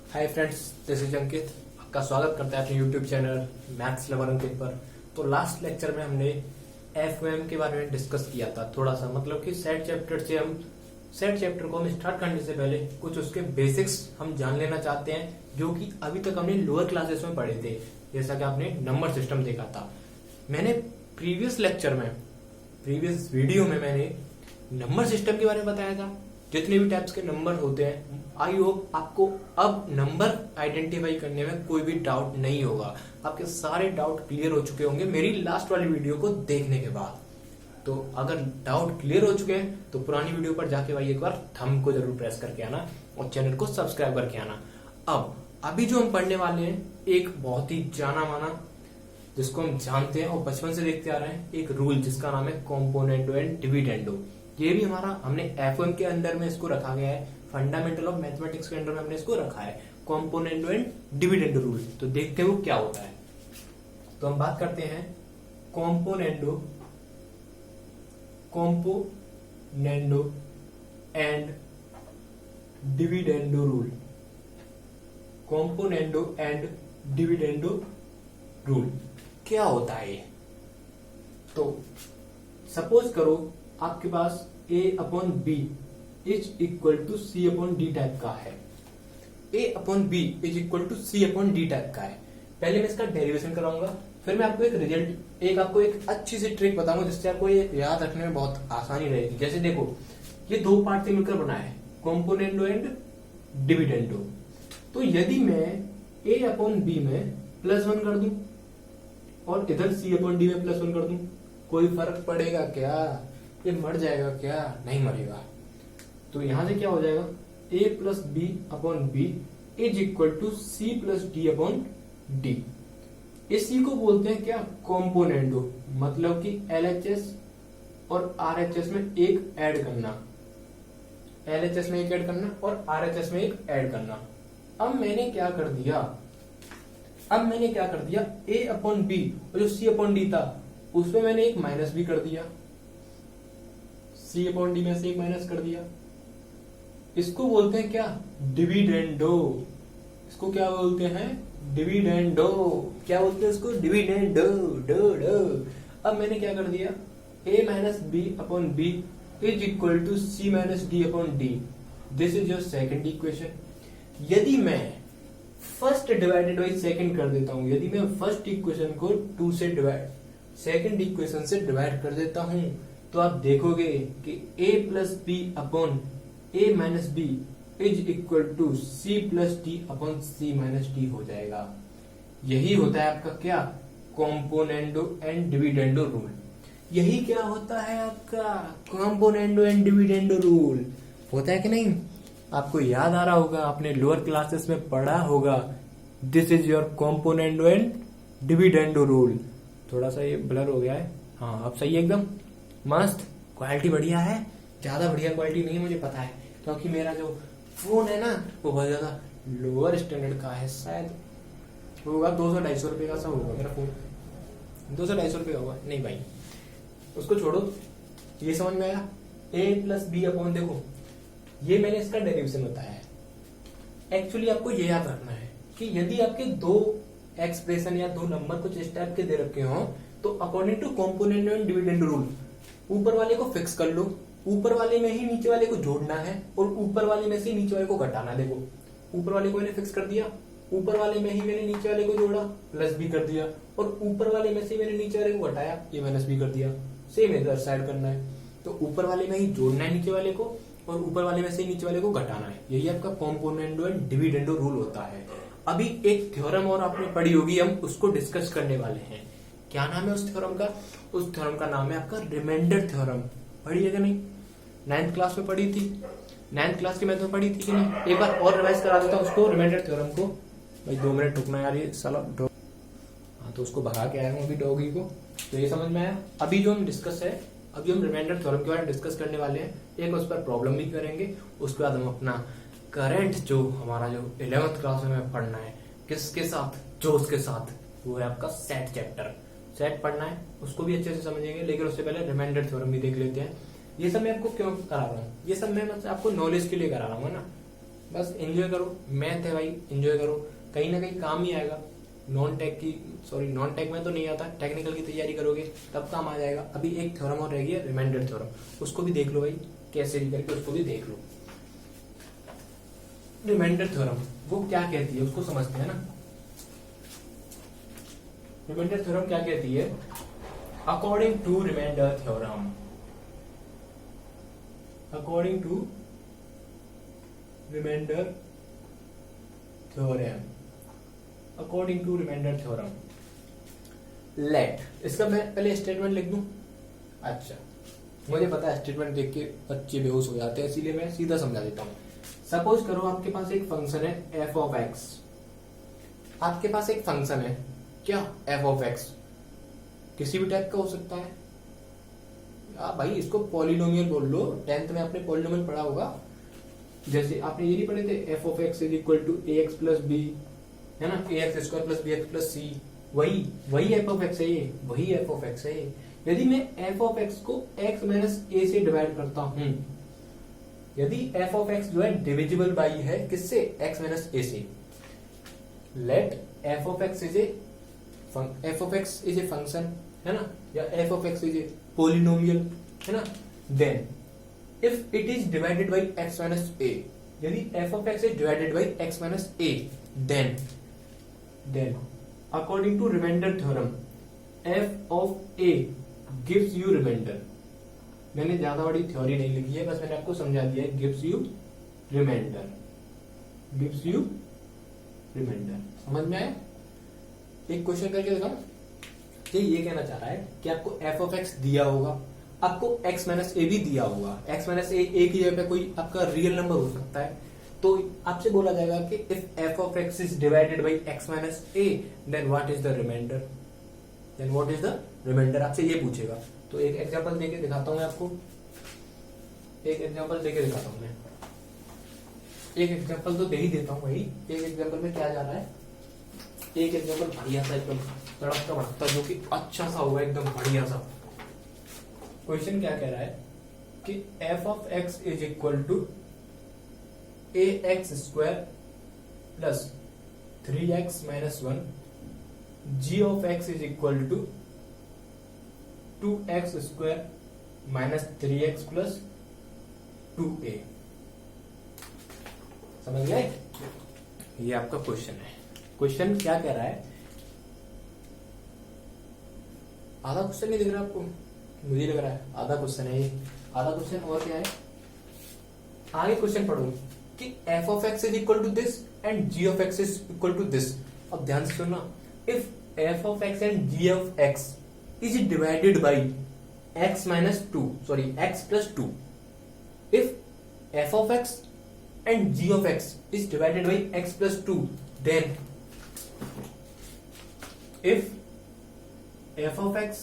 Hi friends, this is अंकित। आपका स्वागत करता है अपने यूट्यूब चैनल मैथ्स लवर अंकित पर। तो लास्ट लेक्चर में हमने एफओएम के बारे में डिस्कस किया था थोड़ा सा, मतलब कि सेट चैप्टर को हम स्टार्ट करने से पहले कुछ उसके बेसिक्स हम जान लेना चाहते हैं, जो कि अभी तक हमने लोअर क्लासेस में पढ़े थे। जैसा कि आपने नंबर सिस्टम देखा था, मैंने प्रीवियस वीडियो में मैंने नंबर सिस्टम के बारे में बताया था, जितने भी टाइप्स के नंबर होते हैं। आई होप आपको अब नंबर आइडेंटिफाई करने में कोई भी डाउट नहीं होगा। आपके सारे डाउट क्लियर हो चुके होंगे मेरी लास्ट वाली वीडियो को देखने के बाद। तो अगर डाउट क्लियर हो चुके हैं तो पुरानी वीडियो पर जाके भाई एक बार थंब को जरूर प्रेस करके आना और चैनल को सब्सक्राइब करके आना। अभी जो हम पढ़ने वाले हैं, एक बहुत ही जाना माना, जिसको हम जानते हैं और बचपन से देखते आ रहे हैं, एक रूल जिसका नाम है कॉम्पोनेंडो एंड डिविडेंडो। ये भी हमने एफओएम के अंदर में इसको रखा गया है, फंडामेंटल ऑफ मैथमेटिक्स के अंदर में हमने इसको रखा है, कॉम्पोनेंडो एंड डिविडेंडो रूल। तो देखते हैं वो क्या होता है। तो हम बात करते हैं componendo and dividendo rule. Componendo and dividendo rule क्या होता है ये? तो सपोज करो आपके पास a upon b is equal to c upon d type का है। a upon b is equal to c upon d type का है। पहले मैं इसका डेरिवेशन कराऊंगा, फिर मैं आपको आपको एक अच्छी सी ट्रिक बताऊंगा जिससे आपको ये याद रखने में बहुत आसानी रहेगी। जैसे देखो, ये दो पार्ट से मिलकर बना है, कॉम्पोनेंडो एंड डिविडेंडो। तो यदि मैं a अपॉन बी में +1 कर दूं और इधर सी अपॉन डी में +1 कर दूं, कोई फर्क पड़ेगा क्या? ये मर जाएगा क्या? नहीं मरेगा। तो यहां से क्या हो जाएगा, a plus b upon b is equal to c plus d upon d. इसी को बोलते हैं क्या? कॉम्पोनेंडो। मतलब कि LHS और RHS में एक ऐड करना, LHS में एक ऐड करना और RHS में एक ऐड करना। अब मैंने क्या कर दिया, a अपॉन बी और जो सी अपॉन डी था उसमें मैंने एक माइनस भी कर दिया, सी अपॉन डी में से एक माइनस कर दिया। इसको बोलते हैं क्या? डिविडेंडो। इसको क्या बोलते हैं? डिविडेंडो। क्या बोलते हैं इसको? डिविडेंडो। अब मैंने क्या कर दिया, a minus b upon b is equal to c minus d upon d. This is your second equation. यदि मैं फर्स्ट डिवाइडेड बाई सेकेंड कर देता हूं, यदि मैं फर्स्ट इक्वेशन को सेकेंड इक्वेशन से डिवाइड कर देता हूं, तो आप देखोगे कि a plus b upon a minus b is equal to c plus d upon c minus d हो जाएगा। यही होता है आपका क्या? Componendo and dividendo rule. यही क्या होता है आपका? कॉम्पोनेंडो एंड डिविडेंडो रूल होता है कि नहीं? आपको याद आ रहा होगा, आपने लोअर क्लासेस में पढ़ा होगा। This is your componendo and dividendo rule. थोड़ा सा ये ब्लर हो गया है, हाँ अब सही है, एकदम मस्त, क्वालिटी बढ़िया है। ज्यादा बढ़िया क्वालिटी नहीं है मुझे पता है, क्योंकि मेरा जो फोन है ना वो बहुत ज्यादा लोअर स्टैंडर्ड का है। शायद होगा 200-250 रुपए का सा होगा मेरा फोन, 200-250 रुपए का होगा। नहीं भाई उसको छोड़ो, ये समझ में आया? a प्लस बी अपॉन, देखो ये मैंने इसका डेरिवेशन बताया है। एक्चुअली आपको ये याद रखना है कि यदि आपके दो एक्सप्रेशन या दो नंबर कुछ इस टाइप के दे रखे हो, तो according to componendo and dividendo rule ऊपर वाले को फिक्स कर लो, ऊपर वाले में ही नीचे वाले को जोड़ना है और ऊपर वाले में से नीचे वाले को घटाना। देखो ऊपर वाले को मैंने फिक्स कर दिया, ऊपर वाले में ही मैंने नीचे वाले को जोड़ा, प्लस भी कर दिया, और ऊपर वाले में से मैंने नीचे वाले को घटाया, ये माइनस भी कर दिया। सेम इधर साइड करना है, तो ऊपर वाले में ही जोड़ना है नीचे वाले को और ऊपर वाले में से नीचे वाले को घटाना है। यही आपका कॉम्पोनेंडो एंड डिविडेंडो रूल होता है। अभी एक थ्योरम और आपने पढ़ी होगी, हम उसको डिस्कस करने वाले हैं। क्या नाम है उस थ्योरम का? उस थ्योरम का नाम है आपका रिमाइंडर थ्योरम। पढ़ी है कि नहीं? 9th क्लास में पढ़ी थी, 9th क्लास की मैथ में पढ़ी थी कि नहीं? एक बार और रिवाइज करा देता हूँ उसको, रिमाइंडर थ्योरम को। भाई 2 मिनट रुकना यार, ये साला डॉग, हाँ तो उसको भगा के आया हूँ अभी डॉगी को। तो ये समझ में आया? अभी जो हम डिस्कस है, अभी हम रिमाइंडर थ्योरम के बारे में डिस्कस करने वाले हैं। एक उस पर प्रॉब्लम भी करेंगे, उसके बाद हम अपना करंट जो हमारा जो 11th क्लास में पढ़ना है, किसके साथ? जोश के साथ, वो है आपका सेट चैप्टर। सेट पढ़ना है, उसको भी अच्छे से समझेंगे, लेकिन उससे पहले रिमाइंडर थ्योरम भी देख लेते हैं। ये सब मैं आपको क्यों करा रहा हूँ? ये सब मैं मतलब आपको नॉलेज के लिए करा रहा हूँ ना, बस एंजॉय करो, मैथ है भाई, एंजॉय करो, कहीं ना कहीं काम ही आएगा। नॉन टेक में तो नहीं आता, टेक्निकल की तैयारी करोगे तब काम आ जाएगा। अभी एक थ्योरम और रह गया, रिमाइंडर थ्योरम, उसको भी देख लो भाई, कैसे भी करके उसको भी देख लो। रिमाइंडर थ्योरम वो क्या कहती है उसको समझते हैं ना। रिमाइंडर थ्योरम क्या कहती है? According to remainder theorem, according to remainder theorem, according to remainder theorem, let, इसका मैं पहले स्टेटमेंट लिख दूं। अच्छा, मुझे पता है स्टेटमेंट देख के बच्चे बेहोश हो जाते हैं, इसीलिए मैं सीधा समझा देता हूं। सपोज करो आपके पास एक फंक्शन है एफ ऑफ एक्स, आपके पास एक फंक्शन है क्या, एफ ऑफ एक्स, किसी भी टाइप का हो सकता है। भाई इसको पॉलिनोमियल बोल लो, 10th में आपने पॉलिनोमियल पढ़ा होगा, जैसे आपने ये नहीं पढ़े थे, f of x is equal to a x plus b, है ना, a x square plus b x plus c, वही एफ ऑफ एक्स है ये, वही एफ ऑफ एक्स है ये। यदि मैं एफ ऑफ एक्स को एक्स माइनस ए से डिवाइड करता हूं, यदि एफ ऑफ एक्स जो है डिविजिबल बाई है किससे, एक्स माइनस ए से, let f of x is a function, है ना, या f of x is a polynomial, है ना, then if it is divided by x minus a, यदि f of x is divided by x minus a, then according to remainder theorem f of a gives you remainder. मैंने ज्यादा बड़ी theory नहीं लिखी है, बस मैंने आपको समझा दिया है, gives you remainder, gives you remainder. समझ में आया? एक क्वेश्चन करके दिखाऊं। ये कहना चाह रहा है कि आपको एफ ऑफ एक्स दिया होगा, आपको एक्स माइनस ए भी दिया होगा, एक्स माइनस ए की जगह पे कोई आपका रियल नंबर हो सकता है, तो आपसे बोला जाएगा कि if f of x is divided by x minus a then what is the remainder, then what is the remainder, आपसे ये पूछेगा। तो एक एग्जांपल देके दिखाता हूं मैं आपको, एक एग्जांपल देके दिखाता हूं मैं, एक एग्जांपल तो दे ही देता हूं भाई। एक एग्जांपल में क्या जा रहा है, एक एग्जांपल बढ़िया सा एकदम तड़कता भड़कता, जो कि अच्छा सा होगा एकदम बढ़िया सा। क्वेश्चन क्या कह रहा है कि f of x is equal to a x square plus 3x minus 1, g of x is equal to 2x square minus 3x plus 2a। समझ गए? ये आपका क्वेश्चन है। क्वेश्चन क्या कह रहा है, आधा क्वेश्चन नहीं दिख रहा आपको, मुझे लग रहा है आधा क्वेश्चन है ये, आधा क्वेश्चन और क्या है, आगे क्वेश्चन पढ़ो कि f of x is equal to this and g of x is equal to this. अब ध्यान से सुनना, if f of x and g of x is divided by x minus 2, sorry x plus 2, if f of x and g of x is divided by x plus 2, then if f of x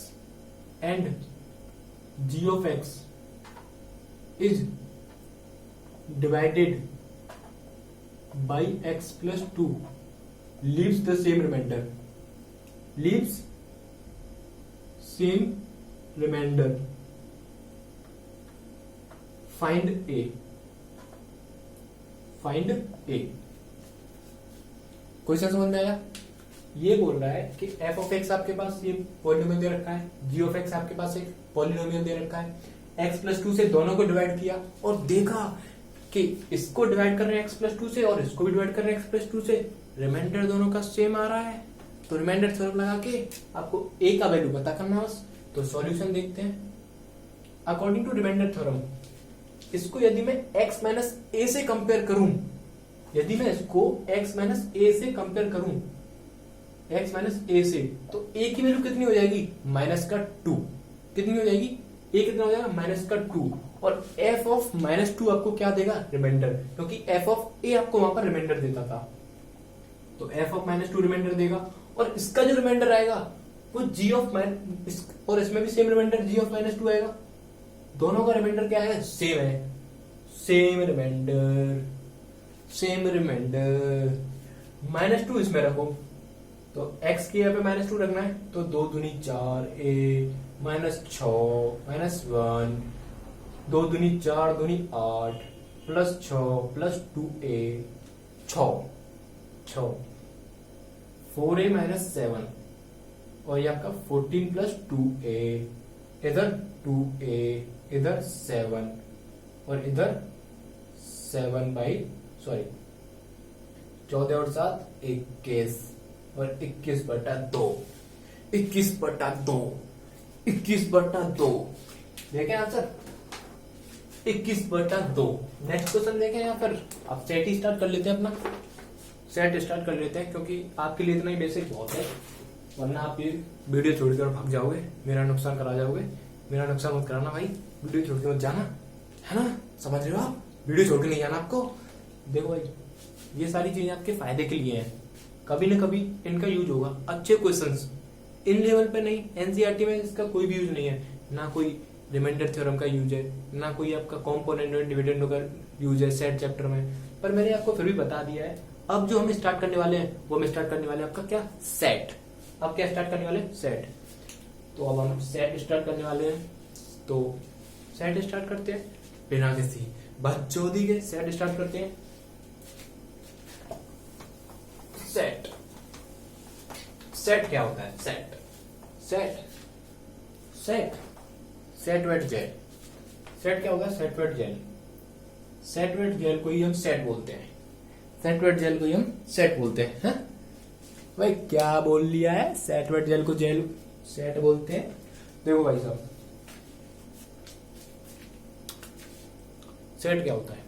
and g of x is divided by x plus 2 leaves the same remainder, leaves same remainder, find a, find a। Question समझ में आया? ये बोल रहा है कि f of x आपके पास ये पॉलिनोमियल दे रखा है, जी ऑफ एक्स आपके पास एक पॉलिनोमियल दे रखा है, एक्स प्लस 2 से दोनों को डिवाइड किया और देखा कि इसको डिवाइड कर रहे हैं एक्स प्लस 2 से और इसको भी डिवाइड कर रहे हैं एक्स प्लस 2 से, रिमाइंडर दोनों का सेम आ रहा है। तो रिमाइंडर थ्योरम लगा के आपको ए का वैल्यू पता करना बस। तो सॉल्यूशन देखते हैं। अकॉर्डिंग टू रिमाइंडर थ्योरम, इसको यदि मैं एक्स माइनस ए से कंपेयर करूं, यदि मैं इसको एक्स माइनस ए से कंपेयर करूं, x माइनस ए से, तो a की वैल्यू कितनी हो जाएगी, माइनस का 2। कितनी हो जाएगी, a कितना हो जाएगा, माइनस का 2। और f ऑफ माइनस 2 आपको क्या देगा, रिमाइंडर, क्योंकि f ऑफ a आपको वहां पर रिमाइंडर देता था, तो f ऑफ माइनस 2 रिमाइंडर देगा। और इसका जो रिमाइंडर आएगा वो g ऑफ माइनस, और इसमें भी same remainder g of minus 2 आएगा। दोनों का रिमाइंडर क्या है, सेम है, same remainder, same remainder. Minus 2 इसमें रखो, तो x की यहाँ पे माइनस 2 रखना है, तो 2 दूनी 4, a माइनस 6 माइनस 1, 2 दूनी 4 दूनी 8, plus 6 plus 2a 6 6 4a minus 7 और ये आपका 14 प्लस 2a, इधर 2a, इधर 7 और इधर 14 और 7 21 और 21/2 21/2 21/2 देखें आंसर 21/2। नेक्स्ट क्वेश्चन देखें यहाँ पर। आप सेट ही स्टार्ट कर लेते हैं, अपना सेट स्टार्ट कर लेते हैं क्योंकि आपके लिए इतना ही बेसिक बहुत है, वरना आप ये वीडियो छोड़कर भाग जाओगे, मेरा नुकसान करा जाओगे। मेरा नुकसान मत कराना भाई, वीडियो छोड़ के मत जाना, है ना, समझ रहे हो आप? वीडियो छोड़ के नहीं जाना आपको। देखो भाई, ये सारी चीजें आपके फायदे के लिए हैं, कभी ना कभी इनका यूज होगा। अच्छे क्वेश्चंस इन लेवल पे नहीं, एनसीईआरटी में इसका कोई भी यूज नहीं है, ना कोई रिमाइंडर थ्योरम का यूज है, ना कोई आपका कॉम्पोनेंट और डिविडेंड का यूज है सेट चैप्टर में, पर मैंने आपको फिर भी बता दिया है। अब जो हम स्टार्ट करने वाले हैं वो हम स्टार्ट करने वाले हैं आपका क्या, सेट। अब क्या स्टार्ट करने वाले हैं, सेट। तो अब हम सेट स्टार्ट करने वाले हैं, तो सेट स्टार्ट करते हैं बिना किसी बकचोदी के। सेट स्टार्ट करते हैं। सेट सेट क्या होता है, सेट सेट सेट सेट वेट जेल। सेट क्या होगा, सेट वेट जेल। सेट वेट जेल को ही हम सेट बोलते हैं, सेट वेट जेल को ही हम सेट बोलते हैं। हा? भाई क्या बोल लिया है, सेट वेट जेल को जेल सेट बोलते हैं। देखो भाई साहब, सेट क्या होता है,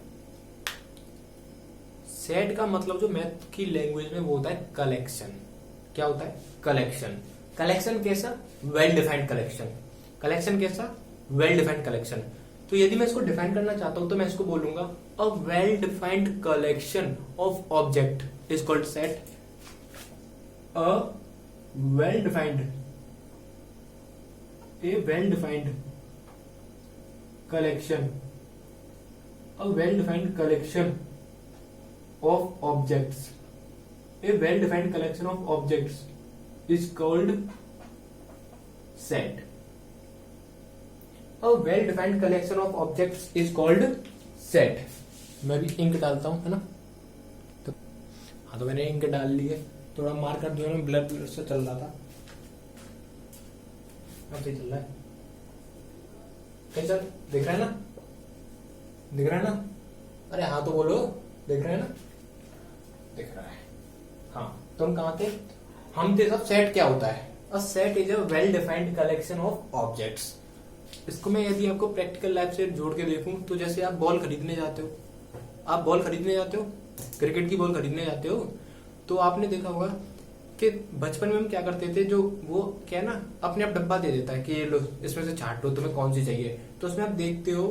सेट का मतलब जो मैथ की लैंग्वेज में वो होता है कलेक्शन। क्या होता है, कलेक्शन। कलेक्शन कैसा, वेल डिफाइंड कलेक्शन। कलेक्शन कैसा, वेल डिफाइंड कलेक्शन। तो यदि मैं इसको डिफाइन करना चाहता हूं तो मैं इसको बोलूंगा a well defined collection of object is called set. A well defined collection, a well-defined collection of objects. A well-defined collection of objects is called set. A well-defined collection of objects is called set. मैं भी ink डालता हूं, है ना? तो हाँ, तो मैंने इंक डाल ली है। थोड़ा मार्कर जो है ना ब्लर ब्लर से चल रहा था, अब सही चल रहा है। कैसा दिख रहा है ना? दिख रहा है ना? अरे हाँ तो बोलो, दिख रहा है ना? दिख रहा है। हाँ, तो हम कहाँ थे? हम थे सब सेट क्या होता है? A set is a well defined collection of objects. इसको मैं यदि आपको प्रैक्टिकल लाइफ से जोड़ के देखूं तो जैसे आप बॉल खरीदने जाते हो, आप बॉल खरीदने जाते हो, क्रिकेट की बॉल खरीदने जाते हो, तो आपने देखा होगा कि बचपन में हम क्या करते थे, जो वो क्या है ना अपने आप डब्बा दे देता है कि ये लो इसमें से छांट लो तुम्हें कौन सी चाहिए। तो उसमें आप देखते हो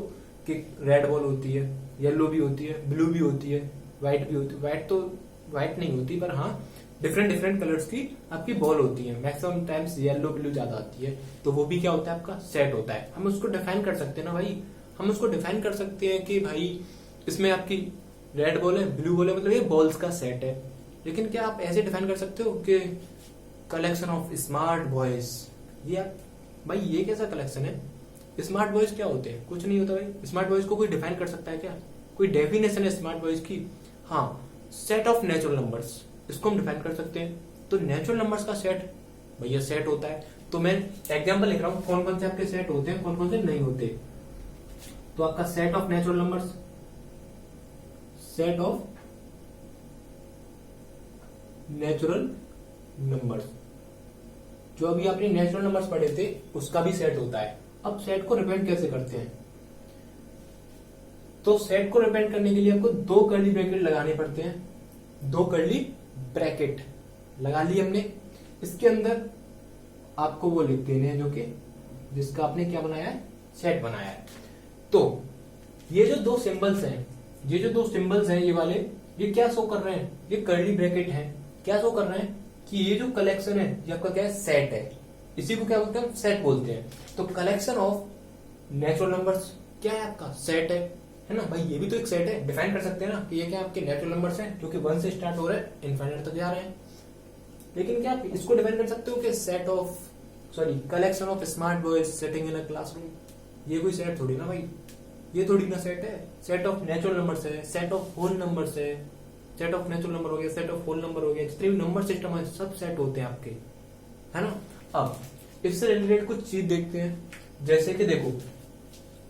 कि रेड बॉल होती है, येलो भी होती है, ब्लू भी होती है, व्हाइट भी होती है। व्हाइट तो व्हाइट नहीं होती, पर हाँ डिफरेंट डिफरेंट कलर्स की आपकी बॉल होती है। मैक्सिमम टाइम्स येलो ब्लू ज्यादा आती है। तो वो भी क्या होता है, आपका सेट होता है। हम उसको डिफाइन कर सकते हैं ना भाई, हम उसको डिफाइन कर सकते हैं कि भाई इसमें आपकी रेड बॉल है, ब्लू बॉल है, मतलब ये बॉल्स का सेट है। लेकिन क्या आप ऐसे डिफाइन कर सकते हो कि कलेक्शन ऑफ स्मार्ट बॉयज, ये भाई ये कैसा कलेक्शन है? स्मार्ट बॉयज क्या होते हैं? कुछ नहीं होता भाई। स्मार्ट बॉयज को कोई डिफाइन कर सकता है क्या? कोई डेफिनेशन है स्मार्ट बॉयज की? हाँ, सेट ऑफ नेचुरल नंबर्स, इसको हम डिफाइन कर सकते हैं। तो नेचुरल नंबर्स का सेट भैया सेट होता है। तो मैं एग्जाम्पल लिख रहा हूं कौन कौन से आपके सेट होते हैं, कौन कौन से नहीं होते। तो आपका set of natural numbers, set of natural numbers, जो अभी आपने नेचुरल नंबर्स पढ़े थे उसका भी सेट होता है। अब सेट को रिप्रेजेंट कैसे करते हैं? तो सेट को रिप्रेजेंट करने के लिए आपको दो कर्ली ब्रैकेट लगाने पड़ते हैं। दो कर्ली ब्रैकेट लगा ली हमने, इसके अंदर आपको वो लिख देने हैं जो कि जिसका आपने क्या बनाया है, सेट बनाया है। तो ये जो दो सिंबल्स हैं, ये जो दो सिंबल्स हैं ये वाले, ये क्या शो कर रहे हैं? ये कर्ली ब्रैकेट हैं। क्या शो कर रहे हैं कि ये जो कलेक्शन है ये आपका क्या है, सेट है। इसी को क्या बोलते हैं, सेट बोलते हैं। तो कलेक्शन ऑफ नेचुरल नंबर्स क्या है, आपका सेट है ना भाई। ये भी तो एक सेट है, डिफाइन कर सकते हैं ना कि ये क्या आपके नेचुरल नंबर्स हैं जो कि 1 से स्टार्ट हो रहे हैं, इनफाइनाइट तक जा रहे हैं। लेकिन क्या आप इसको डिफाइन कर सकते हो कि set of collection of smart boys sitting in a classroom? ये कोई सेट थोड़ी ना भाई, ये थोड़ी ना सेट है, सेट ऑफ नेचुरल नंबर्स है, सेट ऑफ होल नंबर्स है, सेट ऑफ नेचुरल नंबर हो गया, सेट ऑफ होल नंबर हो गया, जितने भी नंबर सिस्टम है सब सेट होते हैं आपके, है ना। अब इससे रिलेटेड कुछ चीज देखते हैं, जैसे कि देखो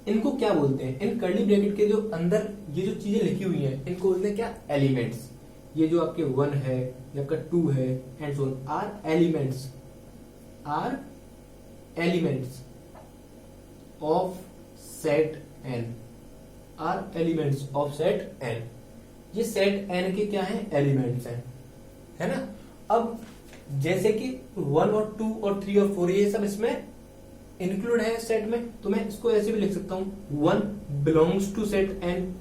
इनको क्या बोलते हैं, इन कर्ली ब्रैकेट के जो अंदर ये जो चीजें लिखी हुई हैं इनको बोलते हैं क्या, एलिमेंट्स। ये जो आपके 1 है, ये आपका 2 है and so on, are elements of set N, are elements of set N. ये सेट एन के क्या है, एलिमेंट्स हैं, है ना। अब जैसे कि 1 और 2 और 3 और 4 ये सब इसमें इंक्लूड है सेट में, तो मैं इसको ऐसे भी लिख सकता हूं 1 बिलोंग्स टू सेट एन,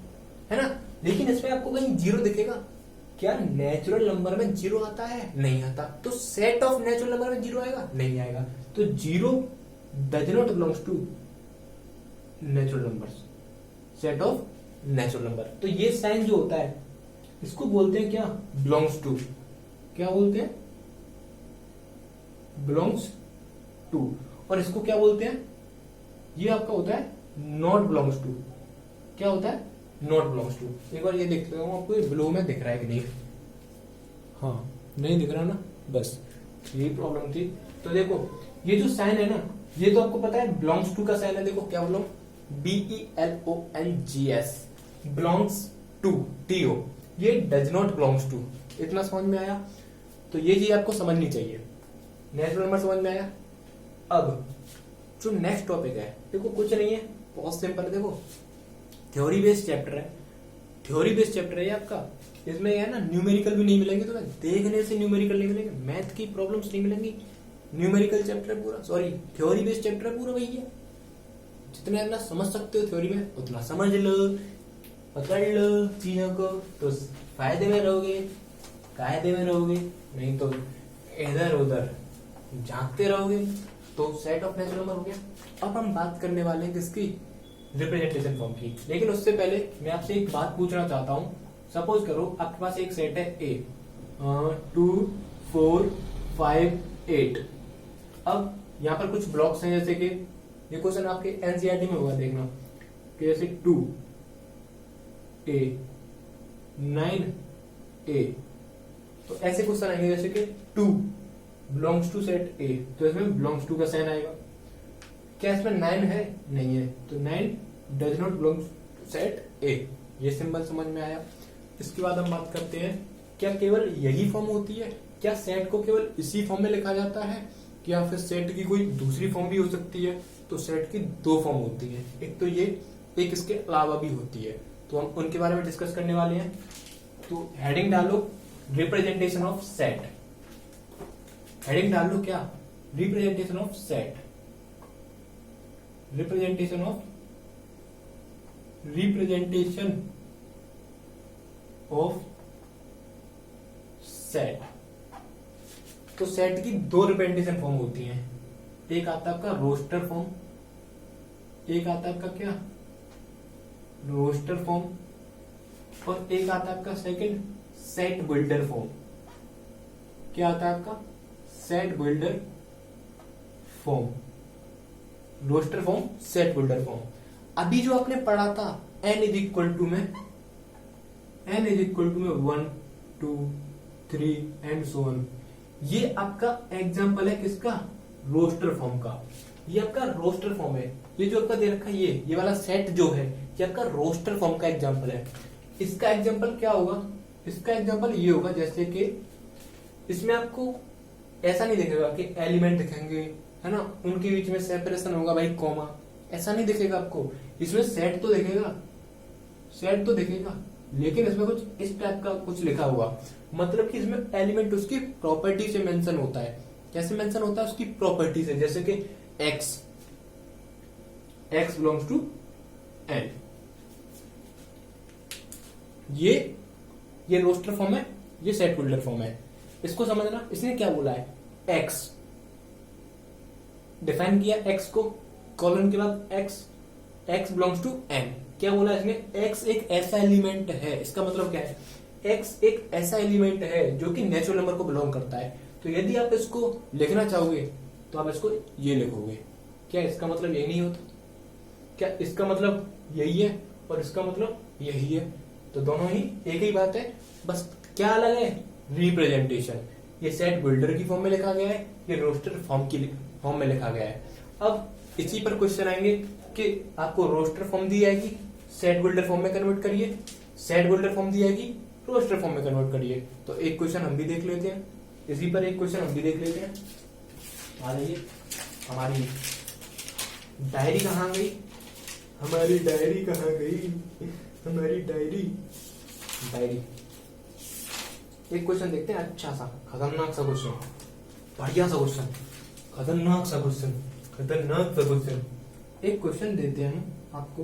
है ना। लेकिन इसमें आपको कहीं 0 दिखेगा क्या, नेचुरल नंबर में 0 आता है, नहीं आता। तो सेट ऑफ नेचुरल नंबर में 0 आएगा, नहीं आएगा। तो 0 does not belongs to natural numbers, set of natural number. तो ये साइन जो होता है इसको बोलते हैं क्या, बिलोंग्स टू, क्या बोलते हैं, बिलोंग्स टू। और इसको क्या बोलते हैं, ये आपका होता है नॉट बिलोंग्स टू, क्या होता है, नॉट बिलोंग्स टू। एक बार ये देख रहा हूं आपको, ये ब्लू में दिख रहा है कि नहीं, हाँ नहीं दिख रहा ना, बस यही प्रॉब्लम थी। तो देखो ये जो साइन है ना, ये तो आपको पता है बिलोंग्स टू का साइन है, देखो क्या बोलो, BELONGS, बिलोंग्स टू, TO। ये डज नॉट बिलोंग्स टू, इतना समझ में आया। तो ये चीज आपको समझनी चाहिए, नेचुरल नंबर समझ में आया। अब जो नेक्स्ट टॉपिक है, देखो कुछ नहीं है, बहुत सिंपल है। देखो थ्योरी बेस्ड चैप्टर है, थ्योरी बेस्ड चैप्टर है ये आपका। इसमें है ना न्यूमेरिकल भी नहीं मिलेंगे, तुम्हें देखने से न्यूमेरिकल नहीं मिलेंगे, मैथ की प्रॉब्लम्स नहीं मिलेंगी, न्यूमेरिकल चैप्टर है पूरा, सॉरी थ्योरी बेस्ड चैप्टर है पूरा, वही है। जितना अपना समझ सकते हो थ्योरी में उतना समझ लो, पकड़ लो चीजों को, तो फायदे में रहोगे, कायदे में रहोगे, नहीं तो इधर उधर झांकते रहोगे। तो सेट ऑफ नेचुरल नंबर हो गया। अब हम बात करने वाले हैं किसकी, रिप्रेजेंटेशन फॉर्म की। लेकिन उससे पहले मैं आपसे एक बात पूछना चाहता हूं। सपोज करो आपके पास एक सेट है ए, 2 4 5 8। अब यहाँ पर कुछ ब्लॉक्स हैं, जैसे कि ये क्वेश्चन आपके एनसीईआरटी में होगा, देखना कि जैसे 2A 9A, तो ऐसे क्वेश्चन आएंगे जैसे कि 2 बिलोंग्स टू सेट ए, तो इसमें बिलोंग्स टू का साइन आएगा। क्या इसमें 9 है, नहीं है, तो 9 does not belong to set A. ये सिंबल समझ में आया। इसके बाद हम बात करते हैं, क्या केवल यही फॉर्म होती है, क्या सेट को केवल इसी फॉर्म में लिखा जाता है, क्या फिर सेट की कोई दूसरी फॉर्म भी हो सकती है। तो सेट की 2 फॉर्म होती है, एक तो ये, एक इसके अलावा भी होती है, तो हम उनके बारे में डिस्कस करने वाले हैं। तो हेडिंग डालो रिप्रेजेंटेशन ऑफ सेट, हेडिंग डाल लो क्या, representation of set, representation of set. तो सेट की 2 रिप्रेजेंटेशन फॉर्म होती हैं, एक आता है आपका रोस्टर फॉर्म, एक आता है आपका क्या, रोस्टर फॉर्म, और एक आता है आपका सेकंड सेट बिल्डर फॉर्म। क्या आता है आपका, set builder form, roster form, set builder form. अभी जो आपने पढ़ा था n इज इक्वल टू में 1 2 3 एंड सो ऑन, ये आपका एग्जांपल है किसका, रोस्टर फॉर्म का। ये आपका रोस्टर फॉर्म है, ये जो आपका दे रखा है ये वाला सेट जो है, ये आपका रोस्टर फॉर्म का एग्जांपल है। इसका एग्जांपल क्या होगा, इसका एग्जांपल ये होगा जैसे कि इसमें आपको ऐसा नहीं दिखेगा कि एलिमेंट दिखेंगे, है ना, उनके बीच में सेपरेशन होगा भाई कॉमा, ऐसा नहीं दिखेगा आपको। इसमें सेट तो दिखेगा, सेट तो दिखेगा, लेकिन इसमें कुछ इस टाइप का कुछ लिखा हुआ, मतलब कि इसमें एलिमेंट उसकी प्रॉपर्टी से मेंशन होता है। कैसे मेंशन होता है, उसकी प्रॉपर्टी से, जैसे कि x बिलोंग्स टू n। ये रोस्टर फॉर्म है, ये सेट बिल्डर फॉर्म है। इसको समझना, इसने क्या बोला है, x डिफाइन किया, x को कॉलन के बाद x बिलोंग्स टू n। क्या बोला इसने, x एक ऐसा एलिमेंट है, इसका मतलब क्या है, x एक ऐसा एलिमेंट है जो कि नेचुरल नंबर को बिलोंग करता है। तो यदि आप इसको लिखना चाहोगे तो आप इसको ये लिखोगे। क्या इसका मतलब ये नहीं होता, क्या इसका मतलब यही है और इसका मतलब यही है, तो दोनों ही एक ही बात है, बस क्या अलग है, रिप्रेजेंटेशन। ये सेट बिल्डर की फॉर्म में लिखा गया है, ये रोस्टर फॉर्म में लिखा गया है। अब इसी पर क्वेश्चन आएंगे कि आपको रोस्टर फॉर्म दी जाएगी, सेट बिल्डर फॉर्म में कन्वर्ट करिए, सेट बिल्डर फॉर्म दी जाएगी, रोस्टर फॉर्म में कन्वर्ट करिए। तो एक क्वेश्चन हम भी देख लेते हैं, इसी पर एक क्वेश्चन हम भी देख लेते हैं। आ जाइए, हमारी डायरी कहाँ गई, हमारी डायरी कहाँ गई, हमारी डायरी। एक क्वेश्चन देखते हैं, अच्छा सा खतरनाक सा क्वेश्चन, बढ़िया सा क्वेश्चन, खतरनाक सा क्वेश्चन। एक क्वेश्चन देते हैं हम आपको।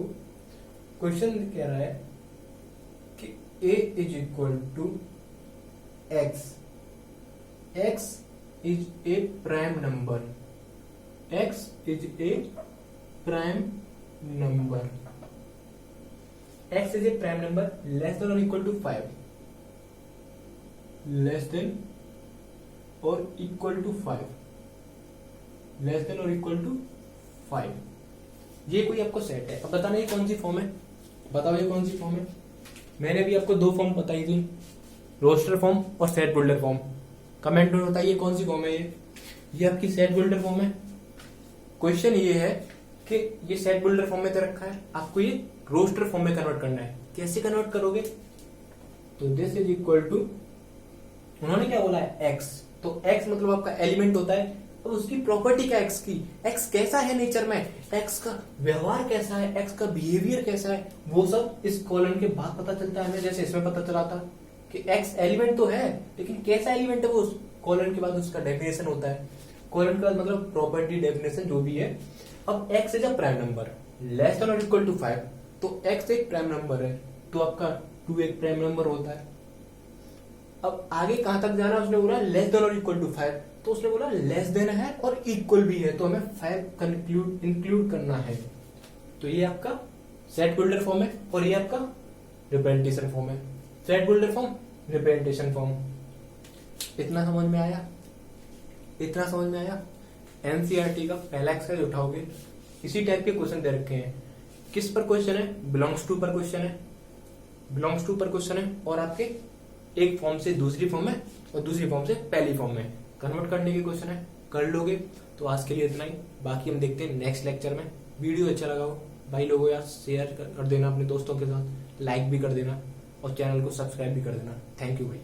क्वेश्चन कह रहा है कि a is equal to x, x is a prime number, x is a prime number, x is a prime number less than और इक्वल टू 5, लेस देन और इक्वल टू 5, लेस देन और equal to 5। ये कोई आपको set है। अब बताना ये कौन सी फॉर्म है, बताओ ये कौन सी फॉर्म है। मैंने भी आपको दो फॉर्म बताई थी, रोस्टर फॉर्म और सेट बिल्डर फॉर्म। कमेंट में बताइए कौन सी फॉर्म है ये आपकी सेट बिल्डर फॉर्म है। क्वेश्चन ये है कि ये सेट बिल्डर फॉर्म में तो रखा है, आपको ये रोस्टर फॉर्म में कन्वर्ट करना है। कैसे कन्वर्ट करोगे, तो दिस इज इक्वल टू, उन्होंने क्या बोला है, x, तो x मतलब आपका एलिमेंट होता है। अब उसकी प्रॉपर्टी क्या x की, x कैसा है नेचर में, x का व्यवहार कैसा है, x का बिहेवियर कैसा है, वो सब इस कॉलम के बाद पता चलता है हमें। जैसे इसमें पता चला था कि x एलिमेंट तो है, लेकिन कैसा एलिमेंट है वो कॉलम के बाद उसका डेफिनेशन होता है। कॉलम के बाद मतलब प्रॉपर्टी डेफिनेशन जो भी है। अब x is a prime number less than और इक्वल टू 5, तो x एक प्राइम नंबर है, तो आपका 2 एक प्राइम नंबर होता है। अब आगे कहां तक जाना, उसने बोला लेस देन और इक्वल टू 5, तो उसने बोला लेस देन है और इक्वल भी है, तो हमें 5 इंक्लूड करना है। तो ये आपका सेट बिल्डर फॉर्म है और ये आपका रिप्रेजेंटेशन फॉर्म है। Set builder form, representation form. इतना समझ में आया, इतना समझ में आया। एनसीईआरटी का पहला एक्सरसाइज उठाओगे, इसी टाइप के क्वेश्चन दे रखे हैं। किस पर क्वेश्चन है, बिलोंग्स टू पर क्वेश्चन है, बिलोंग्स टू पर क्वेश्चन है, और आपके एक फॉर्म से दूसरी फॉर्म में और दूसरी फॉर्म से पहली फॉर्म में कन्वर्ट करने के क्वेश्चन है। कर लोगे तो आज के लिए इतना ही, बाकी हम देखते हैं नेक्स्ट लेक्चर में। वीडियो अच्छा लगा हो भाई लोगों यार शेयर कर देना अपने दोस्तों के साथ, लाइक भी कर देना और चैनल को सब्सक्राइब भी कर देना। थैंक यू भाई।